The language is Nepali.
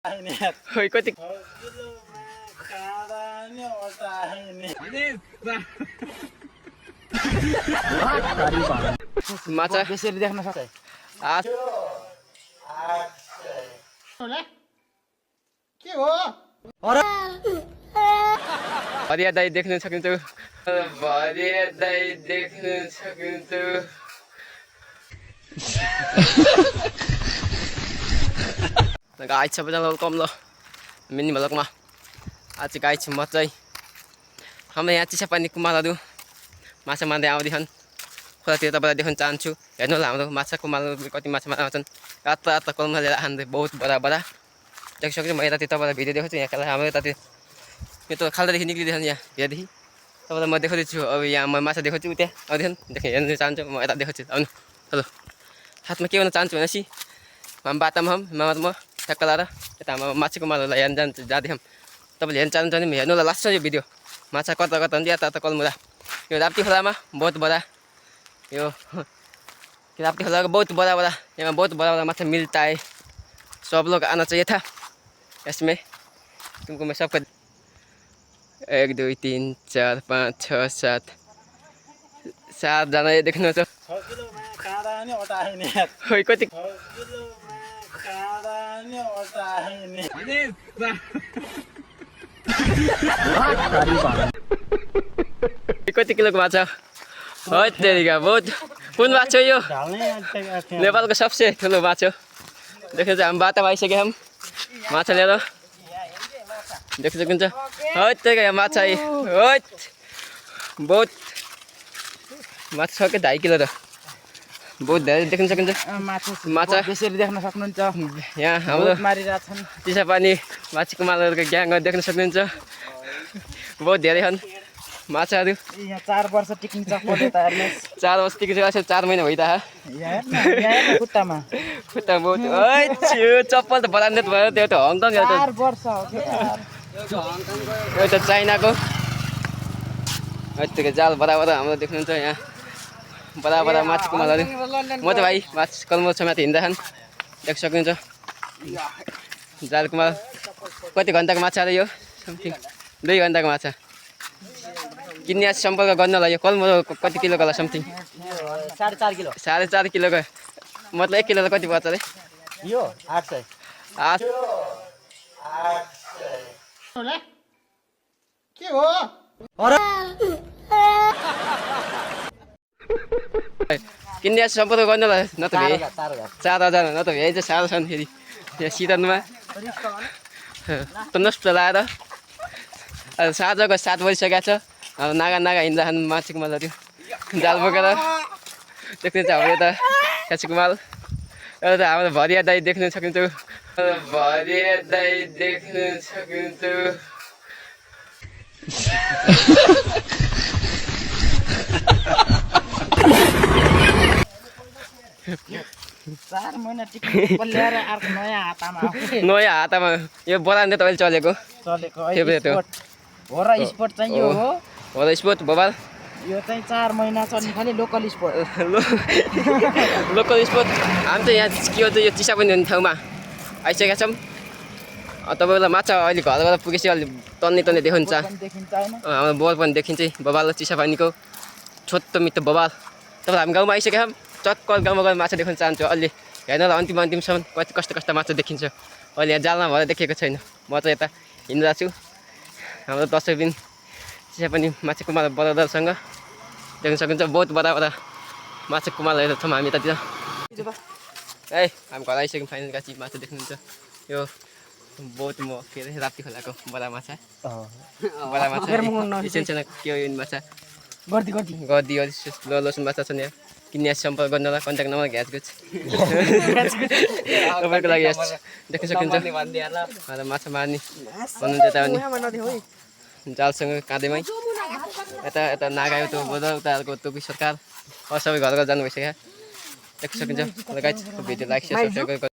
खोइ कति माछा त्यसरी देख्न सक्छ के हो भरिया दाइ देख्न सकिन्छ भरिया दाइ देख्न सकिन्छ गाई छ बजाल कम ल मिनी भलकमा आज गाई छ म चाहिँ हाम्रो यहाँ चिसा पानी कुमालहरू माछा मार्दै आउँदैछन् खोलातिर तपाईँलाई देख्न चाहन्छु हेर्नु होला हाम्रो माछा कुमालहरू कति माछा मार्न आउँछन् रातो रातो कलमा लिएर खाँदै बहुत बडा बडा देखिसक्छु म यतातिर तपाईँलाई भिडियो देखाउँछु यहाँ हाम्रो यतातिर यो त खाल्दादेखि निक्लिँदैछ यहाँ यहाँदेखि तपाईँलाई म देखाउँदैछु अब यहाँ म माछा देखाउँछु त्यहाँ आउँदैछन् हेर्नु चाहन्छु म यता देखाउँछु आउनु हेलो हातमा के गर्न चाहन्छु भनेपछि बाटामा म ठ्याक्क लाएर यता हाम्रो माछाको मालहरूलाई हेर्न जाँदैछौँ तपाईँले हेर्न चाहनुहुन्छ भने हेर्नु होला लास्ट यो भिडियो माछा कता कता हुन्छ यता कलमुला यो राप्ती खोलामा बहुत बडा यो राप्ती खोलाको बहुत बडा बडा यहाँ बहुत बडा बडा माछा मिलता है सब लोग आना चाहिए था इसमें तुमको मैं सबका 1 2 3 4 5 6 7 7जना ये देख्नु छ खोइ कति कति किलोको माछा हो तेरिका बहुत कुन माछा यो नेपालको सबसे ठुलो माछा देख्नु चाहिँ हामी बाटामा आइसक्यौँ हम माछा लिएर देख्न सकिन्छ हो त्यही माछा हो बहुत माछा छ कि 2.5 किलो त बहुत धेरै देख्न सकिन्छ माछा त्यसरी देख्न सक्नुहुन्छ यहाँ हाम्रो मारिरहेछन् चिसापानी माछाको मालहरूको ग्याङ देख्न सक्नुहुन्छ बहुत धेरै छन् माछाहरू यहाँ 4 वर्ष टिकिन्छ फोटो त हेर्नुस् 4 वर्ष टिकिन्छ 4 महिना भइदा यहाँ खुट्टामा खुट्टा बहुत ओइ चप्पल त बरान्देत भयो त्यो त हङकङ 4 वर्ष हो यो त चाइनाको यतिको जाल बराबर हाम्रो देख्नुहुन्छ यहाँ बराबर माछाको मालहरू म त भाइ माछ कलमो छ माथि हिँड्दैछन् देख्न सक्नुहुन्छ जालको माल कति घन्टाको माछा अरे यो समथिङ 2 घन्टाको माछा किन्ने सम्पर्क गर्नलाई यो कलमो कति किलोको होला समथिङ 4.5 किलो 4.5 किलोको मतलब 1 किलोलाई कति पर्छ अरे यो 800 के हो किन्ने सम्पर्क गर्नलाई न त भए 4000 न त भए चाहिँ साह्रो छन् फेरि यहाँ सिजनमा त नष्ट लाएर साँझको 7 बजिसकेको छ नागा नागा हिँड्छन् माछाको मालहरू जाल बोकेर देख्नु चाहिँ हाम्रो यता माछाको माल एउटा त हाम्रो भरिया दाइ देख्न सकिन्छ भरिया दाइ देख्न सकिन्छ चार महिना टिकट ल्याएर अर्को नयाँ हातामा यो बरान्डे त अहिले चलेको हो र स्पोर्ट चाहिँ यो हो र स्पोर्ट बबाल यो चाहिँ 4 महिना चल्ने खालि लोकल स्पोर्ट लोकल स्पोर्ट हामी चाहिँ यहाँ के हो यो चिसापानी हुने ठाउँमा आइसकेका छौँ तपाईँलाई माछा अहिले घर घर पुगेपछि अलि तन्ने तन्ने देखाउँछ हाम्रो बोल पनि देखिन्छ बबाल चिसापानीको छोटो मिठो बबाल तपाईँ हामी गाउँमा आइसकेका छौँ चक्कर गाउँमा गएर माछा देख्न चाहन्छु अलि हेर्नुलाई अन्तिम अन्तिमसम्म कति कस्तो माछा देखिन्छ अहिले यहाँ जालमा भएर देखेको छैन म चाहिँ यता हिँडिरहेको छु हाम्रो 10 दिन चिसापानी माछा कुमाल बरादरसँग देख्न सकिन्छ बहुत बडा बडा माछा कुमालहरू छौँ हामी यतातिर है हामी घर आइसक्यौँ फाइनल गाछी माछा देख्नुहुन्छ यो बहुत म के अरे राप्ती खोलाको बडा माछा सानो के हो यो माछा गर्दी लोसन माछा छन् यहाँ किन्ने सम्पर्क गर्नलाई कन्ट्याक्ट नम्बर घ्याचगुच तपाईँको लागि देख्न सकिन्छ माछा मार्ने भन्नुहुन्छ यता पनि जालसँग काँदैमै यता यता नागा त्यो बोझ उता अर्को टोपी सरकार सबै घर घर जानु भइसक्यो देख्न सकिन्छ भिडियो लाइक सेयर सब्सक्राइब